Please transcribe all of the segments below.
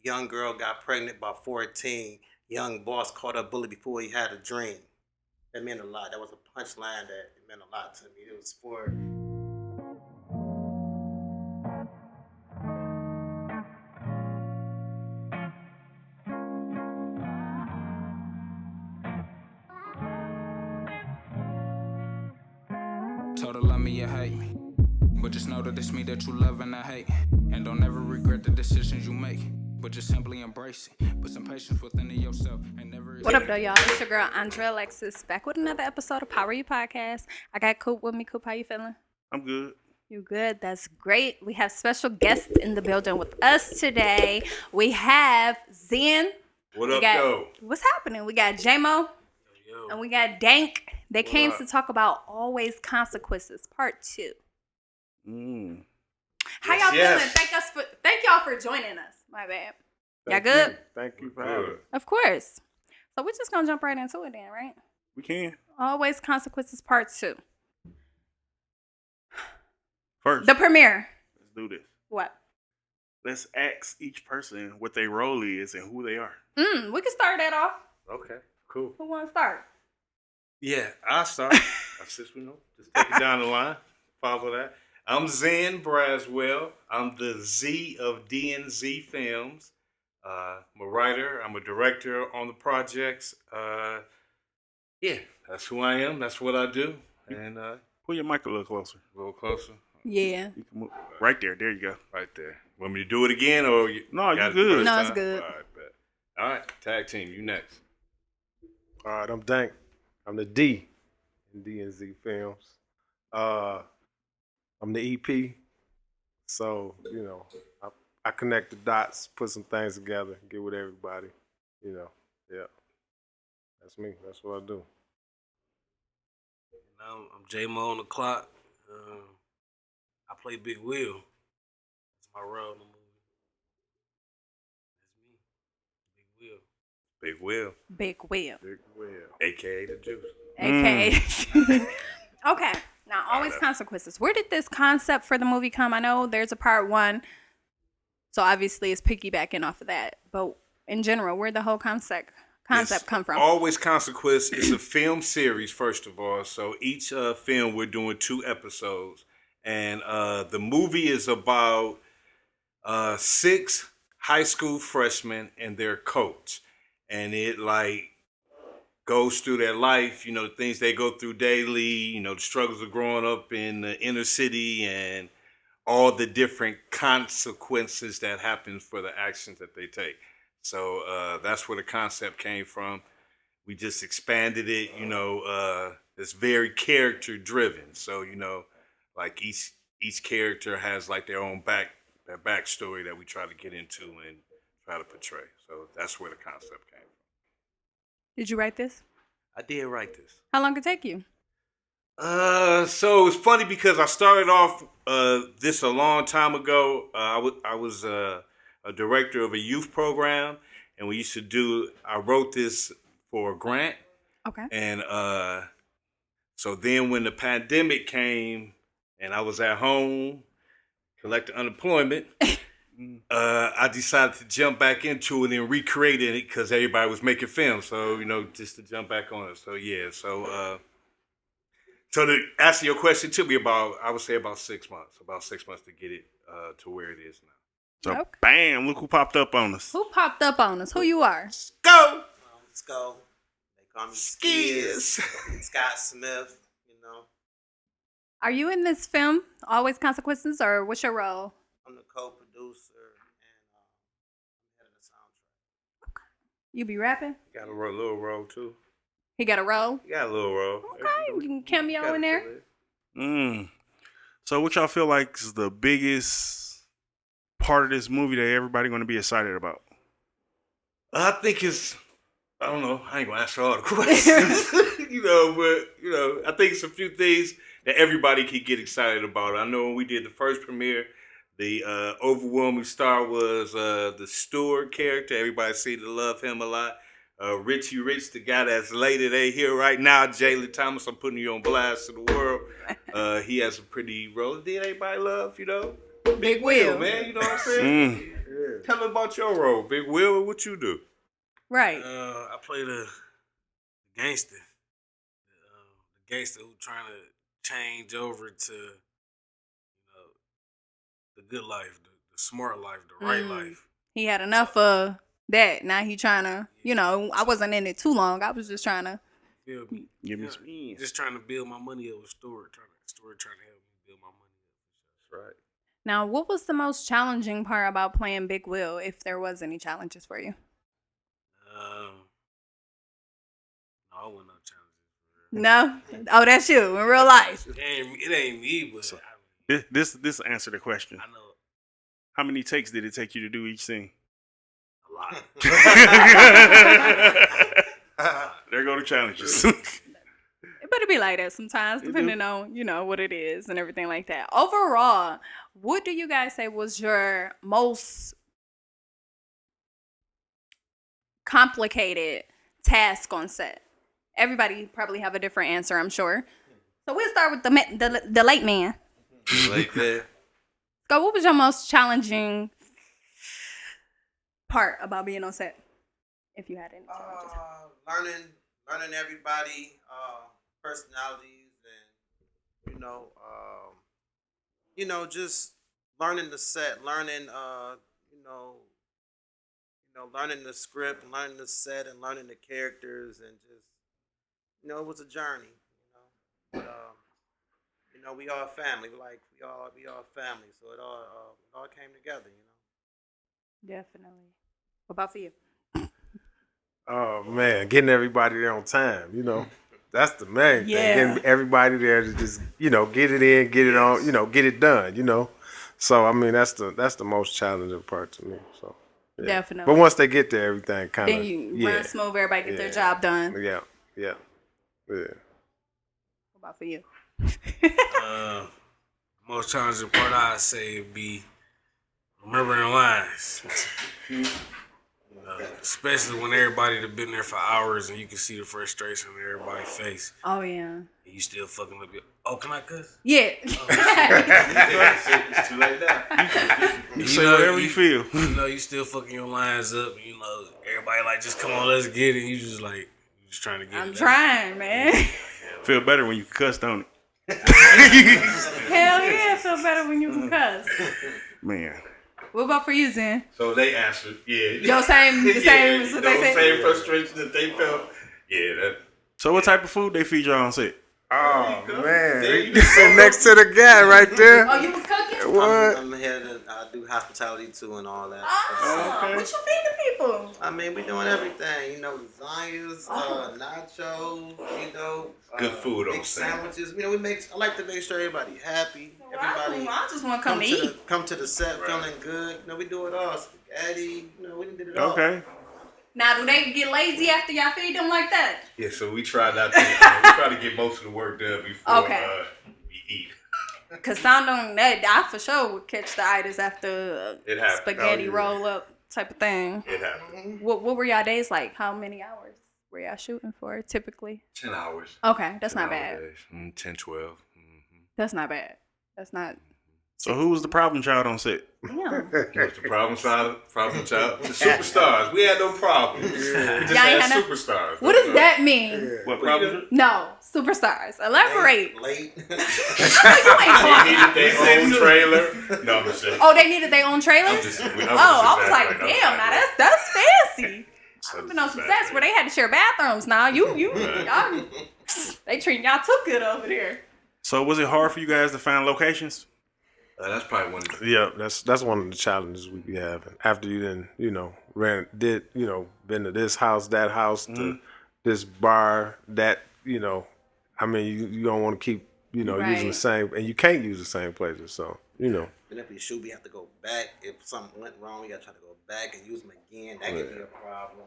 young girl got pregnant by 14. Young boss caught a bullet before he had a dream. That meant a lot. That was a punchline that it meant a lot to me. It was for... Told her love me or hate me, but just know that it's me that you love and I hate. And don't ever regret the decisions you make, but just simply embrace it. Put some patience within yourself and never... What up, though, y'all? It's your girl, Andrea Alexis, back with another episode of Power You Podcast. I got Coop with me. Coop, how you feeling? I'm good. You good? That's great. We have special guests in the building with us today. We have Zen. What up, though? What's happening? We got J-Mo. And we got Dank. They came to talk about Always Consequences, Part 2. How y'all feeling? Thank y'all for joining us. My bad. Y'all good? Thank you for having us. Of course. So we're just gonna jump right into it then, right? We can. Always Consequences, Part 2. First, The premiere. let's do this. What? Let's ask each person what their role is and who they are. We can start that off. Okay, cool. Who wanna start? Yeah, I'll start. Since we know. Just take it down the line. Follow that. I'm Zen Braswell. I'm the Z of D&Z Films. I'm a writer. I'm a director on the projects. Yeah, that's who I am. That's what I do. And Pull your mic a little closer. a little closer. Yeah. You can move. Right there. There you go. Right there. Want me to do it again? Or No, you got it the good. first No, it's time? good. All right, bet. All right, tag team. You next. All right, I'm Dank. I'm the D in D&Z Films. I'm the EP. So, I connect the dots, put some things together, get with everybody. Yeah. That's me. That's what I do. I'm J-Mo on the clock. I play Big Will. That's my role in the movie. That's me. Big Will. Big Will. Big Will. AKA the Juice. Okay. Okay. Now, Always Consequences. Where did this concept for the movie come? I know there's a part 1, so obviously it's piggybacking off of that. But in general, where'd the whole concept come from? Always Consequence is a film series, first of all. So each film we're doing 2 episodes. And the movie is about 6 high school freshmen and their coach. And it goes through their life, the things they go through daily, the struggles of growing up in the inner city and all the different consequences that happen for the actions that they take. So that's where the concept came from. We just expanded it, it's very character driven. So, each character has their own their backstory that we try to get into and try to portray. So that's where the concept came from. Did you write this? I did write this. How long did it take you? So it's funny because I started off this a long time ago. I was a director of a youth program, and we used to I wrote this for a grant. Okay. And so then when the pandemic came and I was at home collecting unemployment, I decided to jump back into it and recreate it because everybody was making films. So, just to jump back on it. So, yeah. So to answer your question, it took me I would say about 6 months. About 6 months to get it to where it is now. So, bam, look who popped up on us. Who popped up on us? Who you are? Go! Let's go. They call me Skizz. Scott Smith, Are you in this film, Always Consequences, or what's your role? I'm the co-producer and I'm head of the soundtrack. Okay. You be rapping? Got a little role too. He got a role? You got a little role. Okay, you can cameo in there. So what y'all feel like is the biggest part of this movie that everybody going to be excited about? I think I don't know. I ain't gonna answer all the questions, but I think it's a few things that everybody can get excited about. I know when we did the first premiere, the overwhelming star was the Stewart character. Everybody seemed to love him a lot. Richie Rich, the guy that's late today here right now, Jalen Thomas. I'm putting you on blast to the world. He has a pretty role. Did everybody love, Big Will, man. You know what I'm saying? Tell them about your role, Big Will, and what you do. Right. I play the gangster. The gangster who trying to change over to the good life, the smart life, the right life. He had enough of that. Now he trying to, I wasn't in it too long. I was just trying to. Feel me? Give me some. Just trying to build my money up with Stewart. Stewart trying to help me build my money up. That's right. Now, what was the most challenging part about playing Big Will, if there was any challenges for you? No, I wasn't no challenges. No? Oh, that's you in real life. It ain't me, but So, this answer the question. I know How many takes did it take you to do each scene? a lot. There go the challenges. It better be like that sometimes, depending on, what it is and everything like that. Overall, what do you guys say was your most complicated task on set? Everybody probably have a different answer, I'm sure. So we'll start with the late man. Like that. So what was your most challenging part about being on set? If you had any challenges. Learning everybody, personalities, and just learning the set, learning learning the script, learning the set, and learning the characters, and just it was a journey, but we all family, we all family, so it all came together, Definitely. What about for you? Oh man, getting everybody there on time. That's the main thing. Yeah. Getting everybody there to just get it in, get it on, get it done. So I mean that's the most challenging part to me. So yeah. Definitely. But once they get there, everything kind of Then you run smooth, everybody get their job done. Yeah. What about for you? Most challenging part I'd say would be remembering lines. Especially when everybody have been there for hours and you can see the frustration on everybody's face. Oh yeah. And you still fucking up your, can I cuss? Yeah. It's too late now. You say whatever you feel. You still fucking your lines up. Everybody like, just come on, let's get it. You just trying to get it. I'm trying, man. Feel better when you cuss, don't it? Hell yeah, it feel better when you can cuss. Man. What about for you, Zen? So they answered, yeah. The same as what they said? Same frustration that they felt. Yeah, that. So what type of food they feed y'all on set? Oh man, you sit next to the guy right there. Oh, you was cooking? What? I'm here to do hospitality too and all that. Oh, Okay. what you feeding people? I mean, we doing everything, lasagnas, nachos, Good food on big set. sandwiches. I like to make sure everybody happy. Everybody I just want to come to eat. come to the set feeling good. We do it all. Spaghetti, we did it all. Okay. Now, do they get lazy after y'all feed them like that? Yeah, so we try not to. We try to get most of the work done before we eat. Cause sound on that, I for sure would catch the itis after It happened. spaghetti roll up type of thing. It happened. What were y'all days like? How many hours were y'all shooting for typically? 10 hours. Okay, that's 10 not bad. days. 10, 12. Mm-hmm. That's not bad. That's not. So who was the problem child on set? Yeah. What's the problem child? The superstars. We had no problems. We just Y'all ain't had had no- superstars. What does that mean? What problem? No, superstars. Elaborate. Late. I know you ain't They needed their own trailer. No, I'm just saying. Oh, they needed their own trailers? I was like, exaggerating. damn, now that's fancy. I've been on some sets where they had to share bathrooms. Now y'all, they treating y'all too good over there. So was it hard for you guys to find locations? That's probably one of the Yeah, that's one of the challenges we be having. After you then, been to this house, that house, to this bar, that, I mean, you don't want to keep, Right. using the same, and you can't use the same places. So, And if we shoot, we have to go back. If something went wrong, we got to try to go back and use them again. That could be a problem,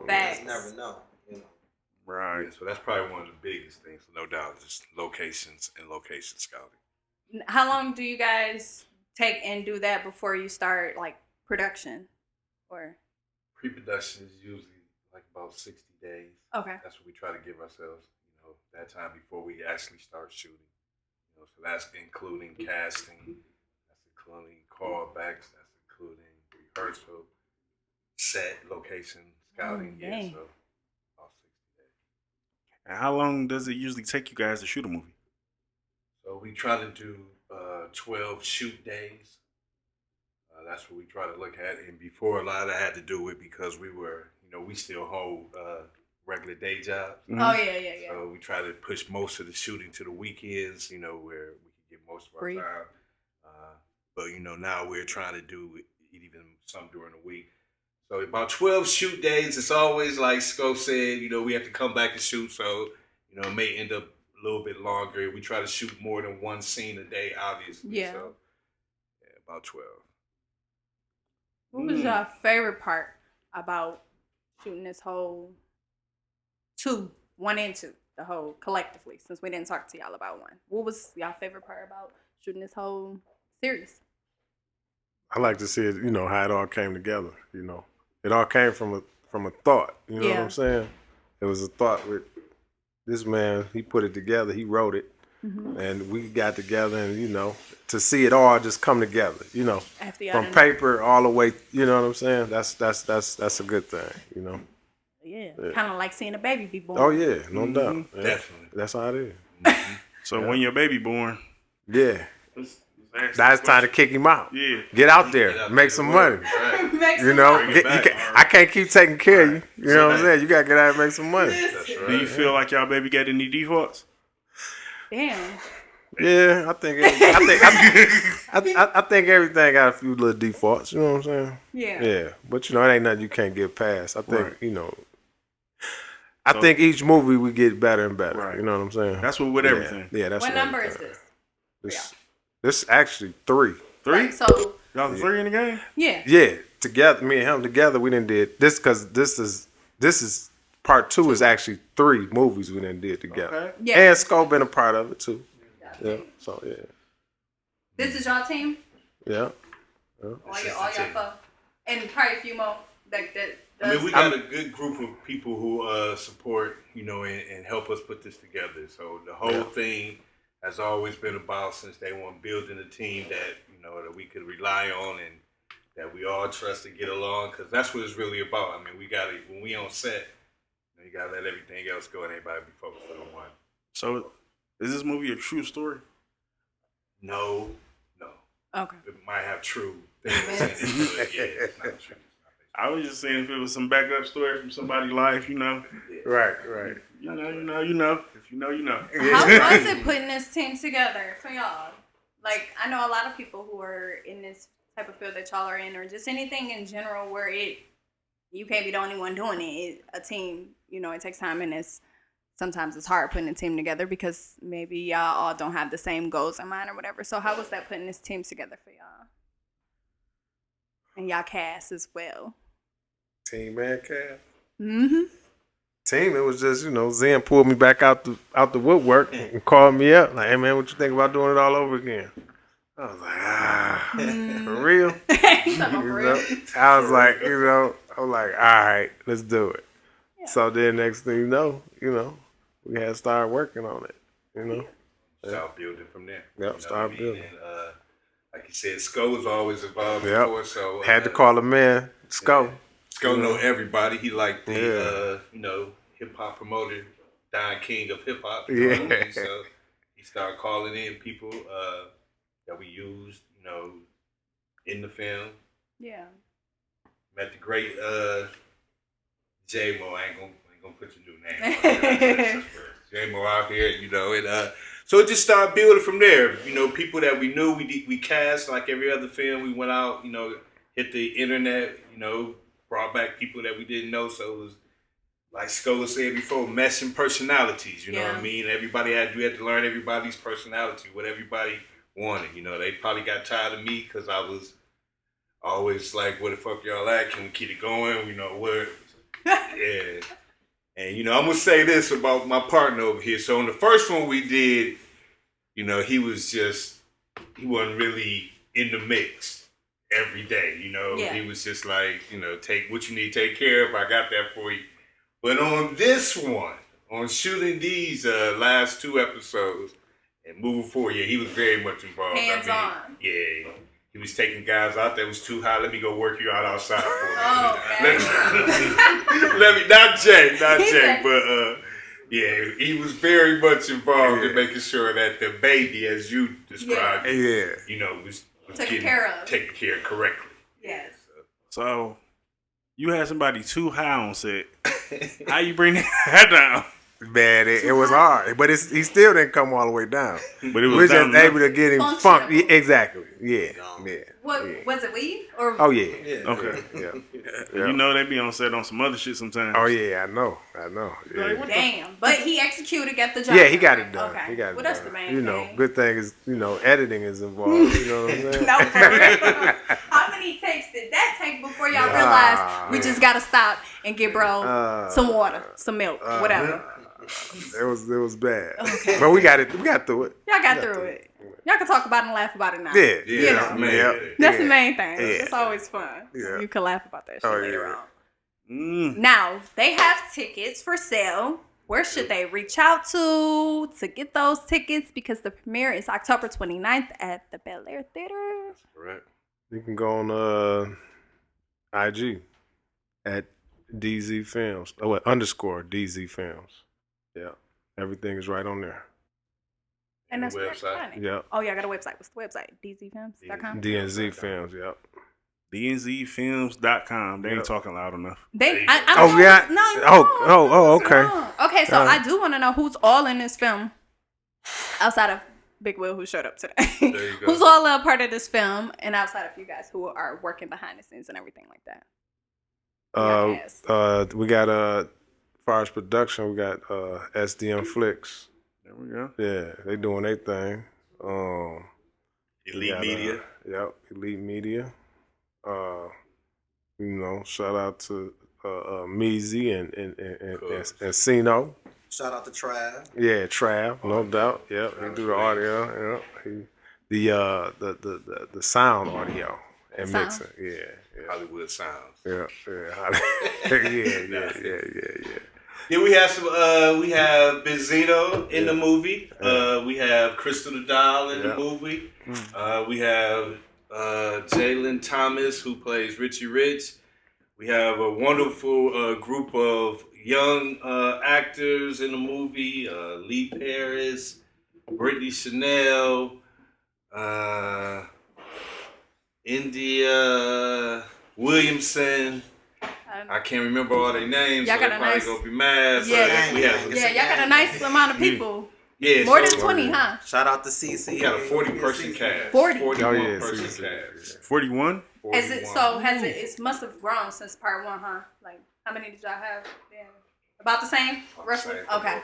Facts. You just never know, Right. Yeah, so that's probably one of the biggest things, no doubt, just locations and location scouting. How long do you guys take and do that before you start like production? Or Pre-production is usually like about 60 days. okay. That's what we try to give ourselves, that time before we actually start shooting. So that's including casting, that's including callbacks, that's including rehearsal, set, location, scouting. Oh, Yeah, dang. so about 60 days. And how long does it usually take you guys to shoot a movie? So we try to do 12 shoot days. That's what we try to look at. And before, a lot of that had to do with because we were, we still hold regular day jobs. Oh yeah. So we try to push most of the shooting to the weekends, where we can get most of our Free. time. But now we're trying to do even some during the week. So about 12 shoot days. It's always like Sko said, we have to come back and shoot. So it may end up a little bit longer. We try to shoot more than one scene a day, obviously. Yeah. So about 12. What was your favorite part about shooting this whole 1 and 2, the whole collectively? Since we didn't talk to y'all about 1, what was y'all favorite part about shooting this whole series? I like to see it, how it all came together. It all came from a thought. You know what I'm saying? It was a thought with this man. He put it together. He wrote it, and we got together, and to see it all just come together. From paper all the way. You know what I'm saying? That's a good thing. Yeah. Kind of like seeing a baby be born. Oh yeah, no doubt. Yeah. Definitely. That's how it is. So when your baby born, Yeah. let's ask Now that it's time to question. kick him out. Yeah. Get out there, make some money. Right. I can't keep taking care of you. You know what I'm saying? You gotta get out and make some money. That's right. Do you feel like y'all baby got any defaults? Damn. Yeah, I think everything got a few little defaults. You know what I'm saying? Yeah. Yeah, but it ain't nothing you can't get past. I think Right. I think each movie we get better and better. Right. You know what I'm saying? That's what with everything. Yeah, that's What number is everything. this? This actually 3. 3? Right, so Y'all the 3 in the game? yeah. Yeah, together, me and him together, we done did this because this is part 2 is actually 3 movies we done did together. Okay. Yeah. And Sko been a part of it too. Yeah. So yeah. This is y'all team? Yeah. All y'all folks. And probably a few more like that. I mean, we got a good group of people who support, and help us put this together. So the whole thing has always been about, since day one, building a team that, that we could rely on and that we all trust to get along, because that's what it's really about. I mean, when we on set, you got to let everything else go and everybody be focused on one. So is this movie a true story? No. Okay. It might have true things in it, but yeah, it's not true. I was just saying if it was some backup story from somebody's life, Right. You know. If you know, you know. How was it putting this team together for y'all? Like, I know a lot of people who are in this type of field that y'all are in, or just anything in general where you can't be the only one doing it. A team, it takes time, and sometimes it's hard putting a team together because maybe y'all all don't have the same goals in mind or whatever. So how was that putting this team together for y'all? And y'all cast as well. Team and cast. Mm-hmm. Team, it was just, Zen pulled me back out the woodwork and called me up. Like, hey man, what you think about doing it all over again? I was like, for real? I was like, all right, let's do it. Yeah. So then next thing you know, we had to start working on it, Start building from there. Yep, start building. And, like you said, Sko was always involved before, so had to call a man, Sko. Sko know everybody. He like the hip hop promoter, Don King of hip hop. So he started calling in people that we used, in the film. Yeah. Met the great J-Mo. I ain't gonna put your new name. J-Mo out here, and so it just started building from there. People that we knew, we cast like every other film. We went out, hit the internet, brought back people that we didn't know. So it was, like Sko said before, meshing personalities. You know what I mean? We had to learn everybody's personality, what everybody wanted. They probably got tired of me because I was always like, "Where the fuck y'all at? Can we keep it going?" Where? Yeah. And I'm gonna say this about my partner over here. So on the first one we did, he wasn't really in the mix every day. He was just like, take what you need to take care of. I got that for you. But on this one, on shooting these last 2 episodes and moving forward, he was very much involved. Hands on. Yeah, he was taking guys out that was too high. Let me go work you out outside for me. Oh, Let me, not Jay, said- but yeah, he was very much involved in making sure that the baby, as you described, Yeah. you know, was Taken getting care of. taken care of correctly. Yes. So you had somebody too high on set. How you bring that down? Man, it was hard, but he still didn't come all the way down. But it We was were down just able to get him funk. Functionable. Exactly. Yeah. Yeah. What yeah. was it? Weed or Oh yeah. Okay. Yeah. You know they be on set on some other shit sometimes. Oh yeah. I know. Yeah. damn? But he executed, got the job. Yeah, he got right? it done. Okay. He got it well, done. that's the main You know, thing. good thing is, editing is involved. You know what I'm saying? No, for real. How many takes did that take before y'all realized we just gotta stop and get bro some water, some milk, whatever? It was bad, but we got it. We got through it. Y'all got through it. Y'all can talk about it and laugh about it now. Yeah. You that's know. the main Yeah. thing. That's the main thing. Yeah. It's always fun. Yeah. You can laugh about that shit Oh, later yeah. on. Mm. Now, they have tickets for sale. Where should they reach out to get those tickets? Because the premiere is October 29th at the Bel Air Theater. Correct. You can go on IG at DZ Films. Oh, what, _ DZ Films. Yeah, everything is right on there. And that's where website. to find it. Yep. Oh, yeah, I got a website. What's the website? dzfilms.com? DNZ Films. Yep. DNZfilms.com. They ain't Yep. talking loud enough. I Oh, know yeah. it's- No, Oh, okay. Okay, so I do want to know who's all in this film outside of Big Will, who showed up today. There you go. Who's all a part of this film, and outside of you guys who are working behind the scenes and everything like that. We got as far as production, we got SDM Flicks. There we go. Yeah, they doing their thing. We Elite got, Media. Yep, Elite Media. Shout out to Meezy and Sino. Shout out to Trav. Yeah, Trav, no doubt. Yep, he do the audio. Yep, the sound audio and Sound. mixing. Yeah. Hollywood Sounds. Yeah. Yeah, we have some. We have Benzino in the movie. We have Crystal the Doll in the movie. We have Jalen Thomas, who plays Richie Rich. We have a wonderful group of young actors in the movie. Lee Paris, Brittany Chanel, India Williamson. I can't remember all their names, Y'all so got they a probably nice- gonna be mad. Yeah, but we have, Yeah, y'all got a nice amount of people. yeah, More so than 20, huh? Shout out to CC. We got a 40-person cast. 40. 41 Oh, yeah, person see. cast. 41? Has it 41. it must have grown since part 1, huh? Like, how many did y'all have then? About the same, roughly? Same. Okay.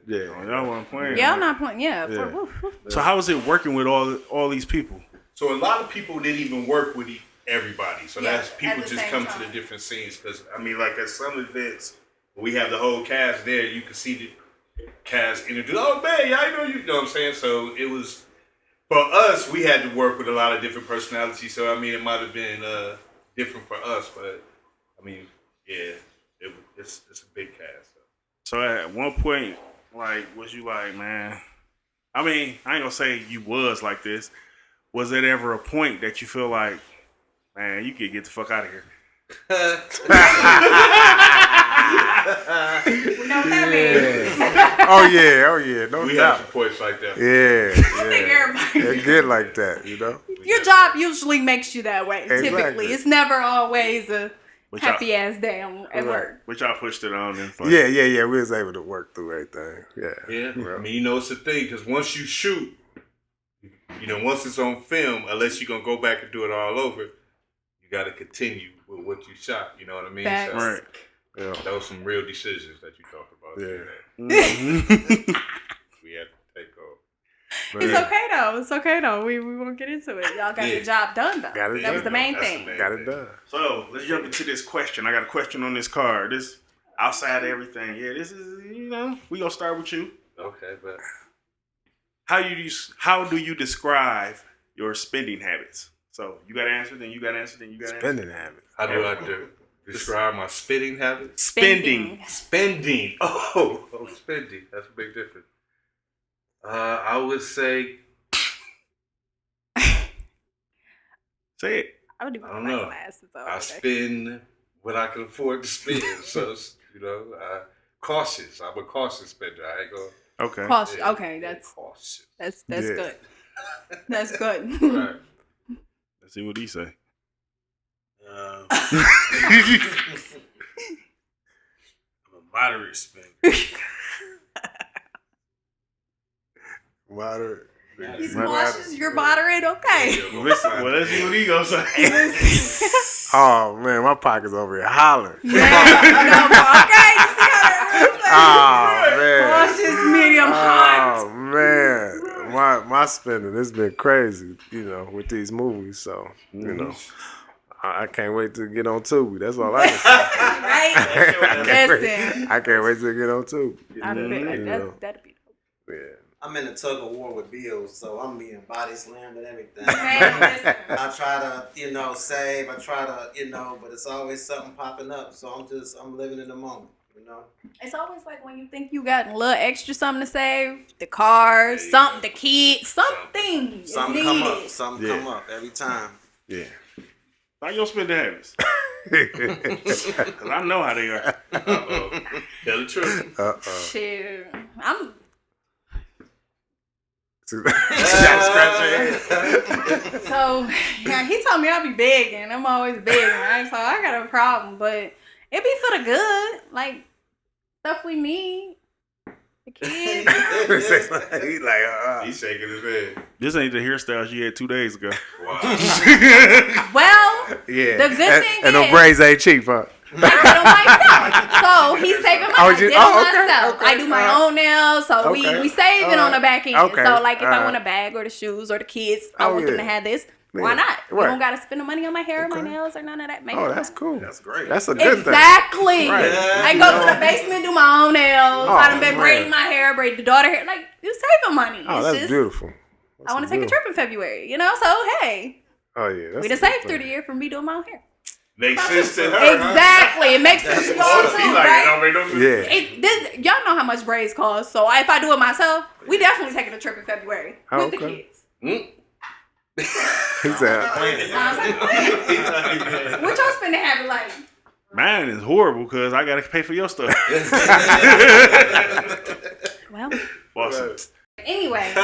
Yeah. Oh, y'all weren't playing. Yeah, I'm not playing. Yeah. Yeah. So how was it working with all these people? So a lot of people didn't even work with everybody. So Yeah, that's at people the just same come to time. the different scenes. Because I mean, like at some events, we have the whole cast there. You can see the cast introduce. Oh man, I know you. You know what I'm saying? So it was for us. We had to work with a lot of different personalities. So I mean, it might have been different for us, but I mean, yeah, it's a big cast. So at one point, like, was you like, man? I mean, I ain't gonna say you was like this. Was there ever a point that you feel like, man, you could get the fuck out of here? We know what that means. Oh yeah, no We have doubt. some points like that. Yeah, I think everybody. It get like that, Your job usually makes you that way. Exactly. Typically, it's never always a But y'all- happy ass day at work. Which y'all pushed it on and fuck. Yeah. We was able to work through everything. Yeah. Yeah, I mean, you know, it's a thing because once you shoot, you know, once it's on film, unless you're gonna go back and do it all over, you got to continue with what you shot. You know what I mean? Facts. So Right. Yeah. that was some real decisions that you talked about. Yeah. We had to take off. It's okay though. We won't get into it. Y'all got Yeah. your job done though. Got it That was the done. main That's the thing. main Got it thing. done. So let's jump into this question. I got a question on this card. This outside of everything. Yeah, this is we gonna start with you. Okay, but How do you describe your spending habits? So you got to answer, then you got to answer, then you got to answer. Spending habits. how do I describe my spitting habits? Spending. Spending. Oh, spending. That's a big difference. I would say Say it. I would even I don't buy know. glasses. I spend what I can afford to spend. So, cautious. I'm a cautious spender. I ain't gonna. Okay. Cautious. Yeah, Okay, yeah, that's cautious. that's Yeah. good. That's good. Right. Let's see what he say. I'm a moderate spender. Moderate. He's cautious. You're moderate. Okay. Well, let's see what he gonna say. Oh man, my pocket's over here hollering. Yeah. No, but okay. You see how that Oh man. cautious, medium, hot. Oh man, my spending has been crazy, with these movies. So I can't wait to get on Tubi. That's all I can say. Right? Listen. I can't wait to get on Tubi. That'd be Yeah. I'm in a tug of war with bills, so I'm being body slammed and everything. Man, listen. I try to, save. I try to, but it's always something popping up. So I'm living in the moment, It's always like when you think you got a little extra something to save, the car, something, the kids, something. Something come up. Something come up every time. Yeah. How your spending habits? Because I know how they are. Uh-oh. Tell the truth. Shit. I'm Y'all scratch your head. so yeah, he told me I'll be begging. I'm always begging, right? So I got a problem, but it be for the good. Like stuff we need. The kids. He's like, He's shaking his head. This ain't the hairstyles you had 2 days ago. Wow. Well, yeah. the good thing and is them braids ain't cheap, huh? I did them myself. So he's saving money. I did them myself. okay, I do my own nails. So we saving on the back end. Okay, So like if I want a bag or the shoes or the kids, I want them to have this. Why not? You Right. don't gotta spend the money on my hair, my nails, or none of that. Make Oh, it that's fun. cool. That's great. That's a good thing. Exactly. Right. I go to the basement, do my own nails. Oh, I done been man. braiding my hair, braid the daughter hair. Like you saving money. Oh, It's that's just beautiful. I want to take a trip in February. So hey, Oh yeah. That's we done saved through the year from me doing my own hair. Makes sense to her. Exactly. It makes sense to y'all too, right? Yeah. Y'all know how much braids cost, so if I do it myself, we definitely taking a trip in February with the Okay. kids. He said, What y'all spending habit like? Mine is horrible because I got to pay for your stuff. Well, Awesome. anyway. So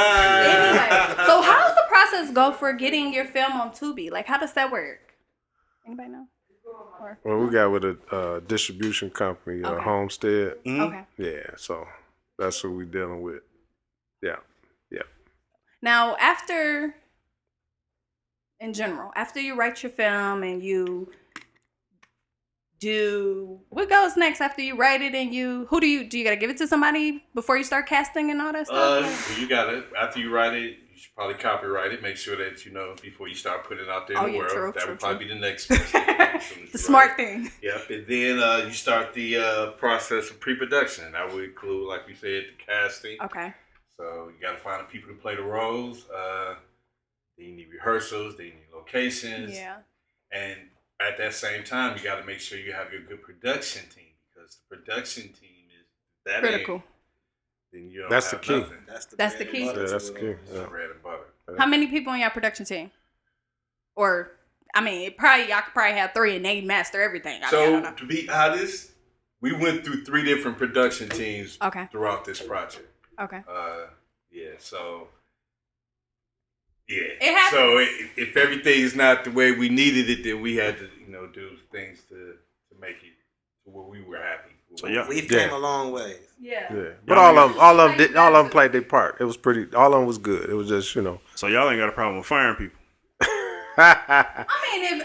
how does the process go for getting your film on Tubi? Like, how does that work? Anybody know? well, we got with a distribution company, Okay. Homestead. Okay. Yeah, so that's who we dealing with. Yeah. Now, after you write your film and you do, what goes next after you write it and you gotta give it to somebody before you start casting and all that stuff? You got it. After you write it, you should probably copyright it. Make sure that, before you start putting it out there in the world. That would probably be the next step. The smart thing. Yep. And then you start the process of pre-production. That would include, like we said, the casting. Okay. So you got to find the people to play the roles. Then you need rehearsals. Then you need locations. Yeah. And at that same time, you got to make sure you have your good production team, because the production team is that Critical. Then you don't That's have the key. nothing. That's the key. Yeah, that's the key. It's Yeah. bread and butter. How many people on your production team? Or, I mean, y'all could probably have 3 and they master everything. I don't know. To be honest, we went through 3 different production teams Okay. throughout this project. Okay. So yeah. It happens. So if everything's not the way we needed it, then we had to, do things to make it to where we were happy. So yeah. We've came a long way. Yeah. Yeah. But all of them played their part. It was all of them was good. It was just, So y'all ain't got a problem with firing people. I mean,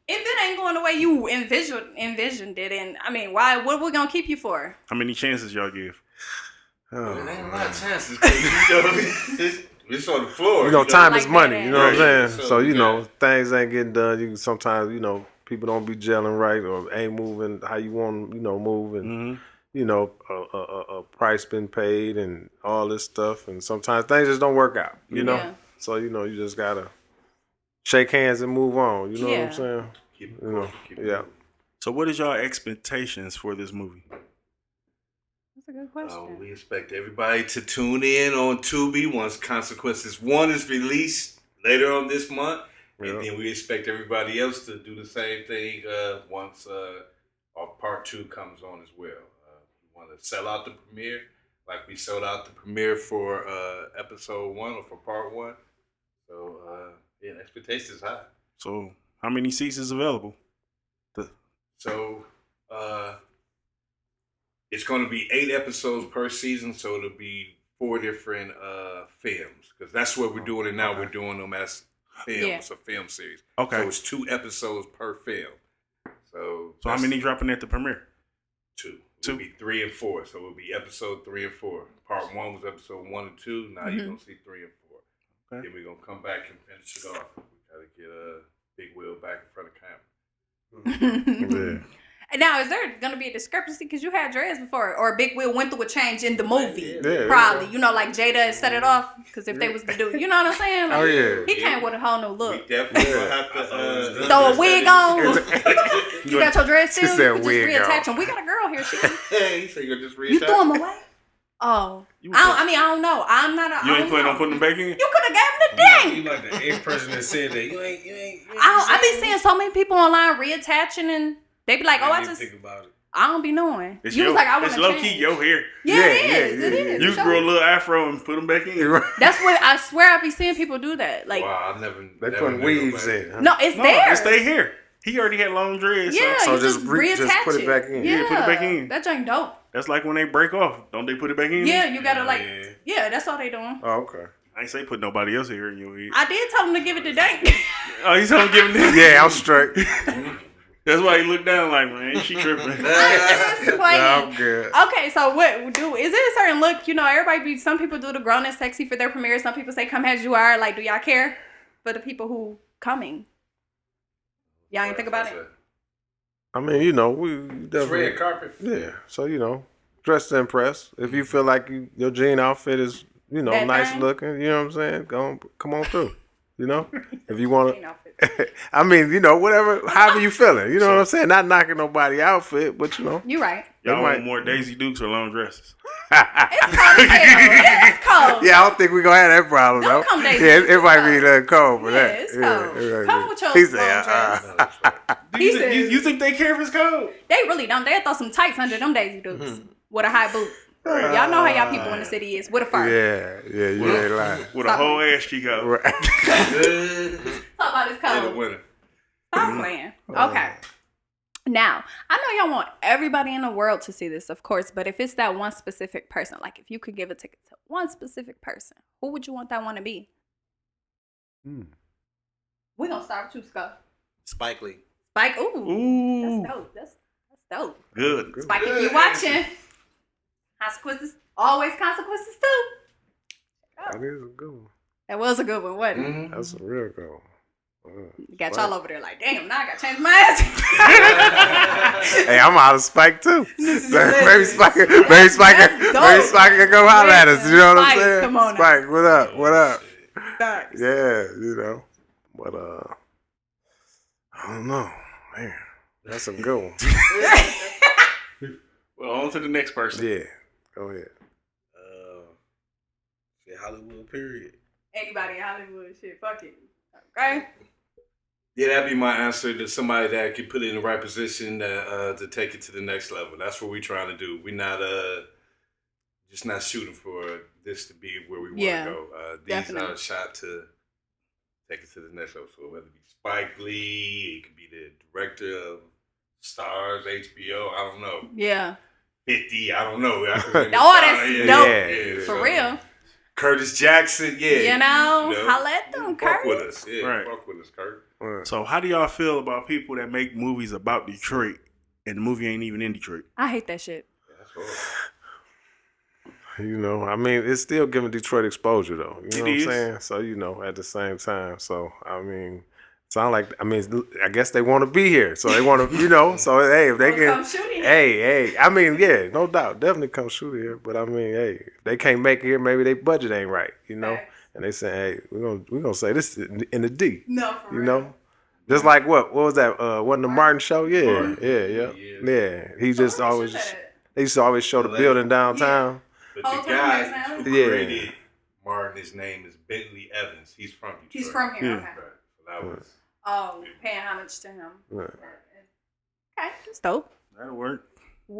if it ain't going the way you envisioned it, and I mean, what we gonna keep you for? How many chances y'all give? There ain't a lot of chances. It's on the floor. Time Like is money. that. You know what I'm Right. saying? So, So, things ain't getting done. You can sometimes, people don't be gelling right or ain't moving how you want them, move. And, a price been paid and all this stuff. And sometimes things just don't work out, you know? Yeah. So, you just got to shake hands and move on. You know what Yeah. I'm saying? Keep it going. Keep it Yeah. going. So what is y'all expectations for this movie? That's a good question. We expect everybody to tune in on Tubi once Consequences 1 is released later on this month. And then we expect everybody else to do the same thing once our part 2 comes on as well. We want to sell out the premiere like we sold out the premiere for episode 1 or for part 1. So, the expectation is high. So, how many seats is available? So, it's going to be 8 episodes per season, so it'll be 4 different films. Because that's what we're doing it now. Okay. We're doing them as films, a film series. Okay. So, it's 2 episodes per film. So how many dropping at the premiere? 2. It'll be 3 and 4. So, it'll be episode 3 and 4. Part 1 was episode 1 and 2. Now you're going to see 3 and 4. Okay. Then we're going to come back and finish it off. We got to get Big Will back in front of camera. Now, is there going to be a discrepancy? Because you had dreads before. Or Big Will went through a change in the movie. Probably. You know, like Jada set it off. Because if they was to do it, you know what I'm saying? Like, he came with a whole new look. We definitely will have to... throw a wig on. You got your dreads still? You can just reattach them. We got a girl here. He said you're just reattach. You threw them away? Oh. I don't know. I'm not a... You ain't planning on putting them back in? You could have gave them the ding. You like the ex-person that said that. You ain't I be seeing so many people online reattaching and... They be like, I just think about it. I don't be knowing. Was like, I want to change. It's low key your hair. Yeah, it is. You grow a little afro and put them back in. That's what I swear I be seeing people do that. Like, wow, I never. They put weaves in. Huh? No, it's there. It stay here. He already had long dreads. Yeah, so just reattach put it back in. Yeah, put it back in. That joint dope. That's like when they break off. Don't they put it back in? Yeah, you gotta that's all they doing. Oh, okay. I ain't say put nobody else here in your head. I did tell him to give it to Dank. Oh, you told him to give it to Yeah, I'm straight. That's why he looked down like, man, she tripping. I'm good. Okay, so is there a certain look? You know, some people do the grown and sexy for their premiere. Some people say come as you are. Like, do y'all care for the people who coming? Y'all ain't think about it? I mean, you know, we definitely... It's red carpet. Yeah, so, you know, dress to impress. If you feel like your jean outfit is, you know, that nice looking, you know what I'm saying? Come on through. You know, if you want to, I mean, you know, whatever, however you feeling, you know what I'm saying? Not knocking nobody outfit, but you know. You right. Y'all want more Daisy Dukes or long dresses? It's cold as hell. It's cold. Yeah, I don't think we're going to have that problem, though. Come Daisy Dukes. It might be a little cold for that. It's cold. Come with your long dress. You think they care if it's cold? They really don't. They'll throw some tights under them Daisy Dukes with a high boot. Right. Y'all know how y'all people in the city is. With a fur. Yeah, you ain't lying. With a whole ass cheek out. Right. Talk about this cold. Stop playing. Okay. Now, I know y'all want everybody in the world to see this, of course, but if it's that one specific person, like if you could give a ticket to one specific person, who would you want that one to be? We're going to start with you, Scott. Spike Lee. Spike, ooh. That's dope. That's dope. Good. Spike, if you're watching... Consequences, always consequences too. That is a good one. That was a good one, wasn't it? That's a real good one. Got y'all over there like, damn, now I got to change my ass. Hey, I'm out of Spike too. Maybe Spike can go holler at us. You know what I'm saying? Come on Spike, now. what up? Thanks. Yeah, you know. But I don't know. Man, that's a good one. Well, on to the next person. Yeah. Go ahead. Hollywood, period. Anybody in Hollywood, shit, fuck it. Okay? Yeah, that'd be my answer to somebody that could put it in the right position to take it to the next level. That's what we're trying to do. We're not just not shooting for this to be where we want to go. These are a shot to take it to the next level. So whether it be Spike Lee, it could be the director of Stars, HBO, I don't know. Yeah. 50, I don't know. That's dope. Yeah, for real. Curtis Jackson, You know, holla at them, Kurt. Fuck with us. Yeah, right. Fuck with us, Kurt. Right. So how do y'all feel about people that make movies about Detroit and the movie ain't even in Detroit? I hate that shit. Yeah, that's horrible. You know, I mean, it's still giving Detroit exposure, though. You know what I'm is. saying? So, you know, at the same time. So, I mean, I guess they want to be here. So they want to, you know, so, hey, if they can. Come shoot it. Hey. I mean, yeah, no doubt. Definitely come shoot it here. But, I mean, hey, if they can't make it here, maybe their budget ain't right, you know? Facts. And they say, hey, we're gonna say this in the D. No, for you real. know? Just like what was that? Wasn't the Martin show? Yeah. He just always, they used to always show the building downtown. But the guy who created Martin, his name is Bentley Evans. He's from Detroit. He's from here, okay. Right. So That was paying homage to him. Yeah. Okay, that's dope. That'll work.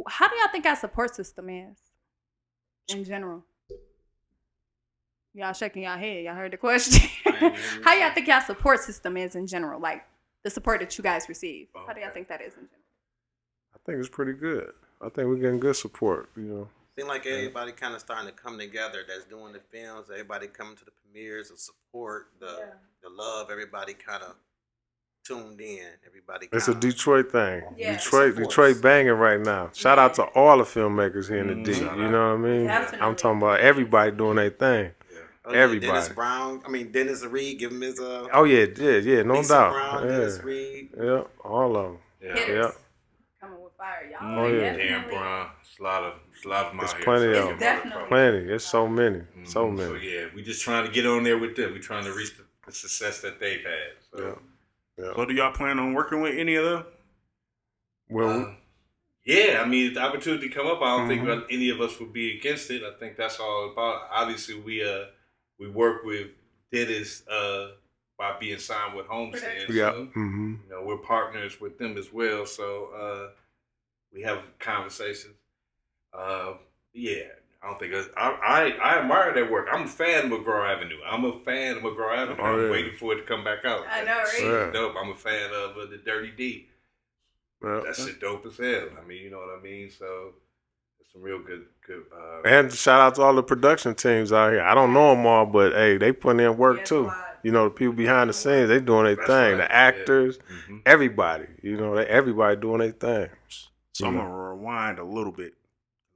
How do y'all think our support system is in general? Y'all shaking y'all head. Y'all heard the question. How y'all think y'all support system is in general? Like the support that you guys receive. How do y'all think that is in general? I think it's pretty good. I think we're getting good support, you know. Seems like everybody kind of starting to come together that's doing the films. Everybody coming to the premieres and support the love. Everybody kind of tuned in. Everybody. It's a Detroit thing. Yeah. Detroit banging right now. Shout out to all the filmmakers here in the D. You know what I mean? Definitely. I'm talking about everybody doing their thing. Everybody. Dennis Reed, give him his Oh yeah, no Lisa doubt. Brown, Yeah. Dennis Reed. Yeah, all of them. Hitters. Yeah. Coming with fire, y'all. Oh, yeah. Dan Brown. It's a lot of them There's out here. plenty of It's them. definitely. Plenty. There's so many. So many. So yeah, we just trying to get on there with them. We trying to reach the success that they've had. So. Yeah. So do y'all plan on working with any of them? Well, Yeah, I mean, if the opportunity come up, I don't think any of us would be against it. I think that's all about. Obviously, we work with Dennis by being signed with Homestead. yeah. So, you know, we're partners with them as well. So we have conversations. Yeah, I don't think I admire their work. I'm a fan of McGraw Avenue. I'm waiting for it to come back out. I know, right? Yeah. Dope. I'm a fan of the Dirty D. That shit dope as hell. I mean, you know what I mean? So it's some real good. and shout out to all the production teams out here. I don't know them all, but hey, they putting in work too. You know, the people behind the scenes, they doing their thing. Right. The actors, Yeah. everybody. You know, everybody doing their thing. So I'm gonna rewind a little bit.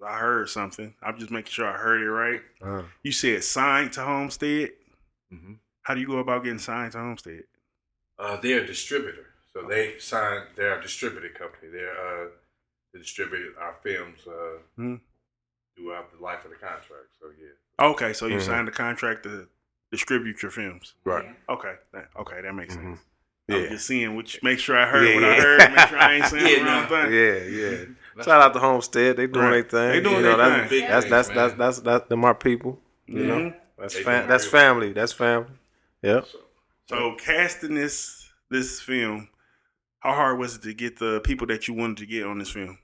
I heard something. I'm just making sure I heard it right. You said signed to Homestead. Mm-hmm. How do you go about getting signed to Homestead? They're a distributor, so they signed. They're a distributor company. They're they distribute our films throughout the life of the contract. So yeah. Okay, so you signed a contract to distribute your films. Right. Okay, that makes sense. Yeah. I'm just seeing make sure I heard what I heard. Make sure I ain't saying the wrong thing. Yeah. Shout out to Homestead. They doing their thing. They doing You know, their thing. That's them our people. You know, that's family. That's family. Yep. So casting this film, how hard was it to get the people that you wanted to get on this film?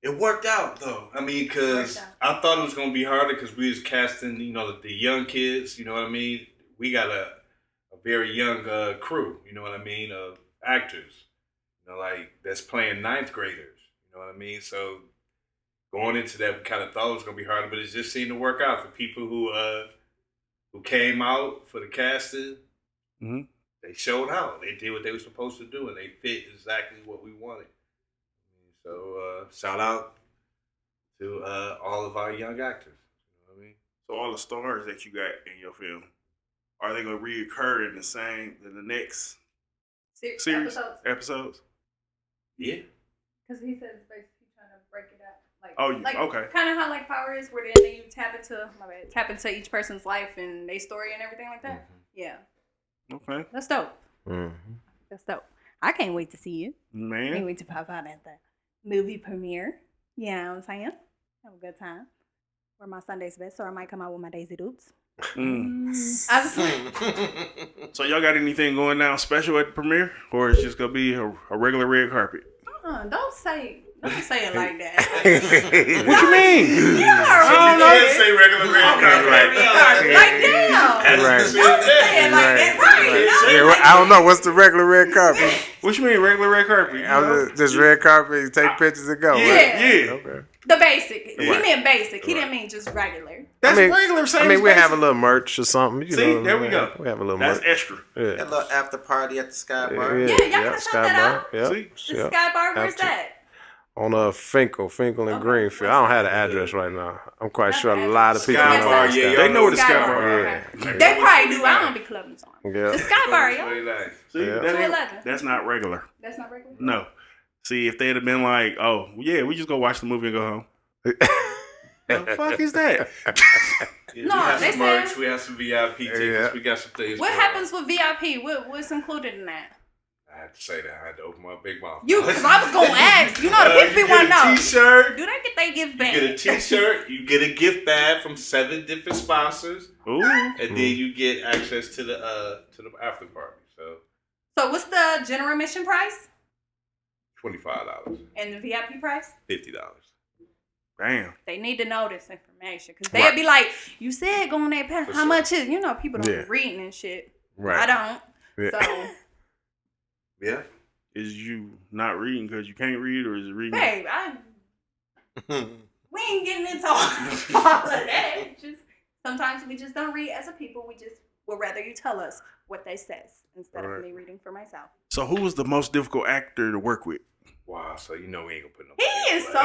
It worked out though. I mean, because I thought it was gonna be harder because we was casting, you know, the young kids. You know what I mean? We got a very young crew. You know what I mean? Of actors. You know, like that's playing ninth graders. You know what I mean? So going into that, we kind of thought it was gonna be harder, but it just seemed to work out for people who came out for the casting. Mm-hmm. They showed out. They did what they were supposed to do, and they fit exactly what we wanted. So shout out to all of our young actors. You know what I mean? So all the stars that you got in your film, are they gonna reoccur in the next series episodes? Yeah. Because he says basically trying to break it up. Okay. Kind of how like Power is, where then you tap into each person's life and their story and everything like that. Mm-hmm. Yeah. Okay. That's dope. Mm-hmm. That's dope. I can't wait to see it. Man. Can't wait to pop out at the movie premiere. You know what I'm saying? Have a good time. Wear my Sunday's best, or I might come out with my Daisy Dukes. So y'all got anything going down special at the premiere, or it's just gonna be a regular red carpet? Don't say it like that. What you mean? I don't know. Say regular red carpet. Like damn. Right. Don't say it like that. Right. Yeah, I don't know. What's the regular red carpet? What you mean regular red carpet? Just red carpet. You take pictures and go. Yeah. Right? Yeah. Okay. The basic. He Right. meant basic. He didn't mean just regular. That's regular. Same we as have a basic. little merch or something. See, there we go. We have a little That's merch. extra. Yeah. That little after party at the Sky Bar. Yeah, y'all gotta Sky shout that Bar. out. Yep. See? The Sky Bar, where's that? On Finkel and Greenfield. I don't have the address right now. I'm quite sure a Okay. lot of people Sky know Bar, the yeah, Sky They know what the Sky Sky Bar. Bar. Yeah. They probably do. I don't be clubbing on. Yeah. The Sky Bar, yo. See, Yeah. that 211. that's not regular. That's not regular? No. See, if they'd have been like, oh, yeah, we just go watch the movie and go home. The fuck is that? Yeah, No, we have they some merch. said- We have some VIP tickets. Yeah. We got some things. What going happens on. with VIP? What's included in that? I had to say that. I had to open my big mouth. Because I was going to ask. You know, the people you want to get a know. T-shirt. Do they get their gift You back? get a T-shirt. You get a gift bag from 7 different sponsors, Ooh. and then you get access to the after party. So So what's the general admission price? $25. And the VIP price? $50. Damn. They need to know this information because they'd be like, "You said go on that pass. How much is?" You know, people don't be reading and shit. Right. I don't. Yeah. So. Yeah. Is you not reading because you can't read, or is it reading? Babe, we ain't getting into all of that. Just sometimes we just don't read as a people. We just would rather you tell us what they says instead of me reading for myself. So who was the most difficult actor to work with? Wow, so you know we ain't gonna put no. He is so. I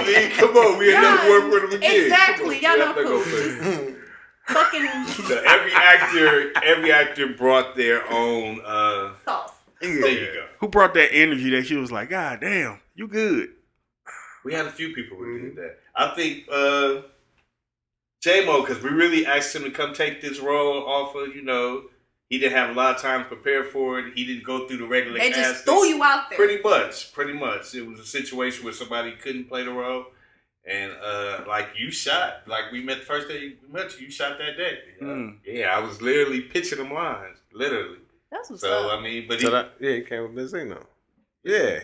mean, come on, we ain't never work with him again. Exactly, y'all know cool. Fucking. So every actor brought their own sauce. There you go. Who brought that energy that she was like, God damn, you good? We had a few people who did that. I think J-Mo, because we really asked him to come take this role off of, he didn't have a lot of time to prepare for it. He didn't go through the regular They casting. just threw you out there. Pretty much. It was a situation where somebody couldn't play the role. And you shot, like we met the first day we met you shot that day. Yeah, I was literally pitching them lines, literally. That's what's up. I mean, but he came with Benzino. Yeah,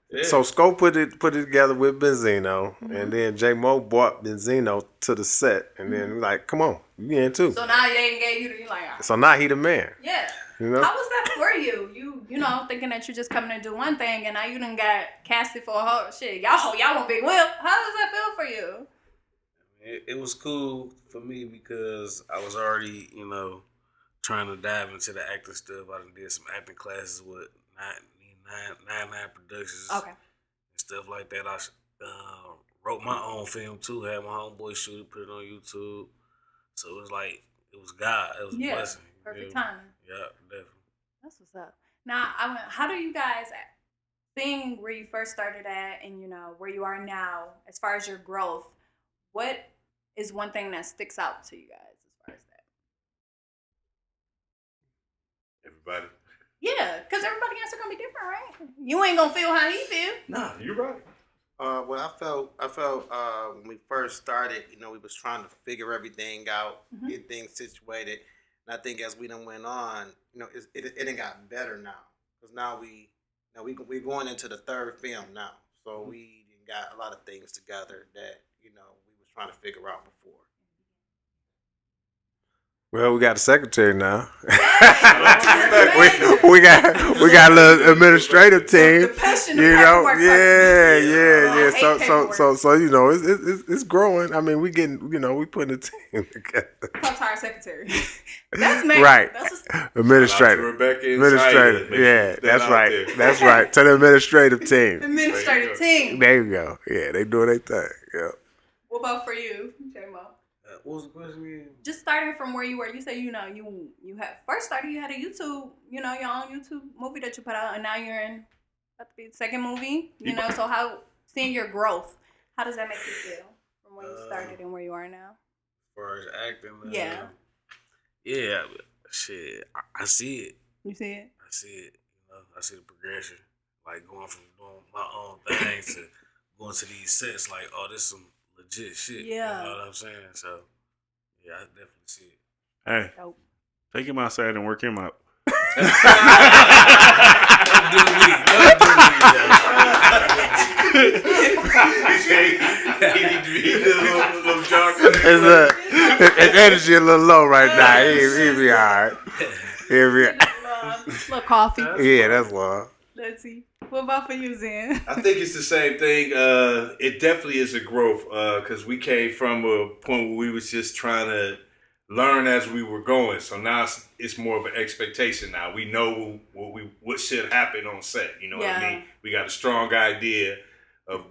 Yeah. So Scope put it together with Benzino, and then J Mo brought Benzino to the set, and then like, come on, you in too. So now they gave you like. So now he the man. Yeah. You know? How was that for you? You thinking that you just coming to do one thing, and now you done got casted for a whole shit. Y'all want Big Will. How does that feel for you? It was cool for me because I was already, trying to dive into the acting stuff. I did some acting classes with 99 Productions. Okay. And stuff like that. I wrote my own film too. Had my homeboy shoot it, put it on YouTube. So it was like, it was God. It was a blessing. Perfect timing. Yeah, definitely. That's what's up. Now, how do you guys, seeing where you first started at and, where you are now, as far as your growth, what is one thing that sticks out to you guys as far as that? everybody. Yeah, because everybody's answer gonna be different, right? You ain't gonna feel how he feel. Nah, you're right. Well, I felt when we first started, we was trying to figure everything out, get things situated, and I think as we done went on, it done got better now, because now we're going into the third film now, so we got a lot of things together that we was trying to figure out before. Well, we got a secretary now. we got a little administrative team. Yeah. So it's growing. I mean, we getting we putting a team together. Part-time secretary. That's me. Right. That's Administrative. Administrative. Yeah, that's right. There. That's right. To the administrative team. administrative team. There you go. Yeah, they doing their thing. Yeah. What about for you, J-Mo? What was the question again? Just starting from where you were, you said you had first started. You had a YouTube, your own YouTube movie that you put out, and now you're in about to be the second movie. So how seeing your growth, how does that make you feel from where you started and where you are now? As far as acting, Yeah, shit, I see it. you see it. I see it. I see the progression, like going from doing my own thing to going to these sets. Like, oh, this is some legit shit. Yeah. You know what I'm saying? So, yeah, I definitely see it. Hey, Dope. take him outside and work him out. His energy a little low right now. He'll be all right. Little coffee. Yeah, that's love. Let's see. What about for you, Zen? I think it's the same thing. It definitely is a growth because we came from a point where we was just trying to learn as we were going. So now it's more of an expectation. Now we know what should happen on set. You know what I mean? We got a strong idea of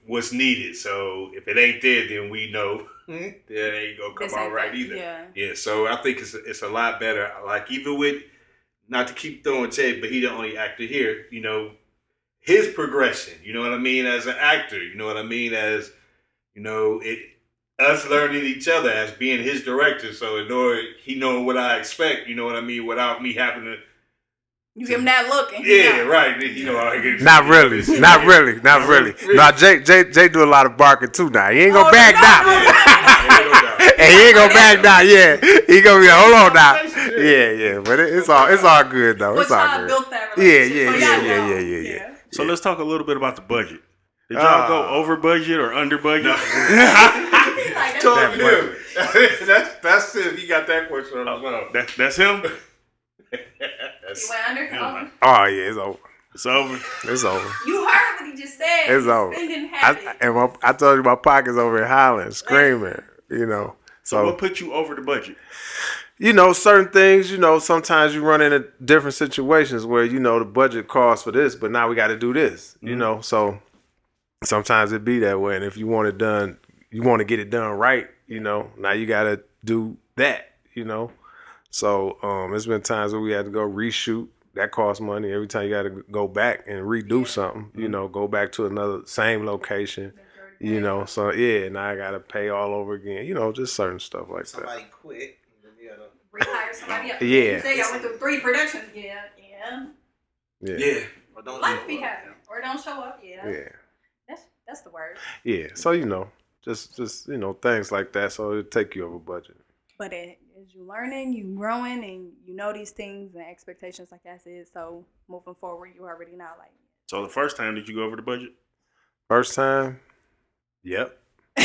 what's needed. So if it ain't there, then we know that ain't gonna come out right either. Yeah. So I think it's a lot better. Like even with, not to keep throwing shade, but he the only actor here. His progression. You know what I mean? As an actor. You know what I mean? As us learning each other as being his director. So in order he knowing what I expect. You know what I mean? Without me having to. You give him that look. And right. Not really. No, Jay do a lot of barking too now. He ain't gonna back down. he ain't gonna back down. Yeah, he gonna be like, hold on now. Yeah. But it's all good though. But It's all y'all good. built that Yeah. relationship. Yeah. So let's talk a little bit about the budget. Did y'all go over budget or under budget? Talk to him. That's him. He got that question on his own. That's him. You went under? Oh. Oh yeah, it's over. It's over. It's over. You heard what he just said. It's over. Spending habits. I told you my pocket's over in Holland, screaming. So what put you over the budget? Certain things, sometimes you run into different situations where, the budget calls for this, but now we got to do this, so sometimes it be that way. And if you want it done, you want to get it done right, now you got to do that, So it's been times where we had to go reshoot. That costs money. Every time you got to go back and redo something, go back to another same location, So now I got to pay all over again, just certain stuff like that. Somebody quit. Rehire somebody else. Yeah. You say y'all went through 3 productions. Yeah. Yeah. Or don't Life be happy. Or don't show up. Yeah. Yeah. That's the word. Yeah. So, just things like that. So it'll take you over budget. But as you learning, you growing, and you know these things and expectations like that is. So moving forward, you already know like. So the first time, did you go over the budget? First time? Yep. He